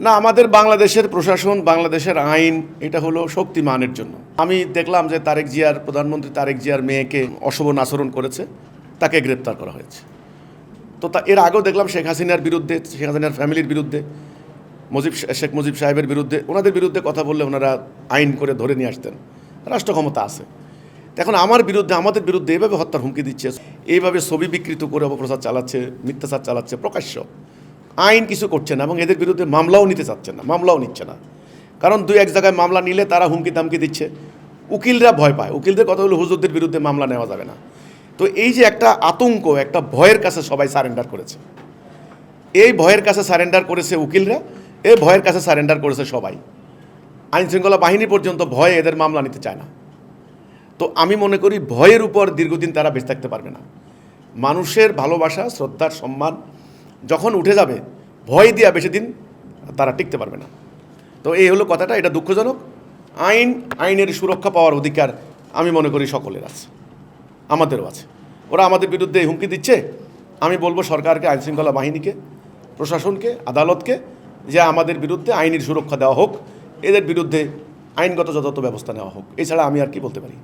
না, আমাদের বাংলাদেশের প্রশাসন, বাংলাদেশের আইন এটা হলো শক্তিমানের জন্য। আমি দেখলাম যে প্রধানমন্ত্রী তারেক জিয়ার মেয়েকে অশোভন আচরণ করেছে, তাকে গ্রেপ্তার করা হয়েছে। তো এর আগেও দেখলাম শেখ হাসিনার বিরুদ্ধে, শেখ হাসিনার ফ্যামিলির বিরুদ্ধে, শেখ মুজিব সাহেবের বিরুদ্ধে, ওনাদের বিরুদ্ধে কথা বললে ওনারা আইন করে ধরে নিয়ে আসতেন। রাষ্ট্র ক্ষমতা আছে। এখন আমাদের বিরুদ্ধে এইভাবে হত্যার হুমকি দিচ্ছে, এইভাবে ছবি বিকৃত করে অপপ্রচার চালাচ্ছে, মিথ্যাচার চালাচ্ছে প্রকাশ্য। আইন কিছু করছে না এবং এদের বিরুদ্ধে মামলাও নিতে চাচ্ছে না, মামলাও নিচ্ছে না। কারণ দুই এক জায়গায় মামলা নিলে তারা হুমকি দামকি দিচ্ছে, উকিলরা ভয় পায়। উকিলদের কথা হলো হুজুরদের বিরুদ্ধে মামলা নেওয়া যাবে না। তো এই যে একটা আতঙ্ক, একটা ভয়ের কাছে সবাই সারেন্ডার করেছে। এই ভয়ের কাছে সারেন্ডার করেছে উকিলরা, এই ভয়ের কাছে সারেন্ডার করেছে সবাই। আইনশৃঙ্খলা বাহিনী পর্যন্ত ভয়ে এদের মামলা নিতে চায় না। তো আমি মনে করি ভয়ের উপর দীর্ঘদিন তারা বেঁচে থাকতে পারবে না। মানুষের ভালোবাসা, শ্রদ্ধার সম্মান যখন উঠে যাবে, ভয় দিয়া বেশি দিন তারা টিকতে পারবে না। তো এই হলো কথাটা, এটা দুঃখজনক। আইনের সুরক্ষা পাওয়ার অধিকার আমি মনে করি সকলের আছে, আমাদেরও আছে। ওরা আমাদের বিরুদ্ধে হুমকি দিচ্ছে, আমি বলবো সরকারকে, আইনশৃঙ্খলা বাহিনীকে, প্রশাসনকে, আদালতকে যে আমাদের বিরুদ্ধে আইনের সুরক্ষা দেওয়া হোক, এদের বিরুদ্ধে আইনগত যথাযথ ব্যবস্থা নেওয়া হোক। এছাড়া আমি আর কি বলতে পারি।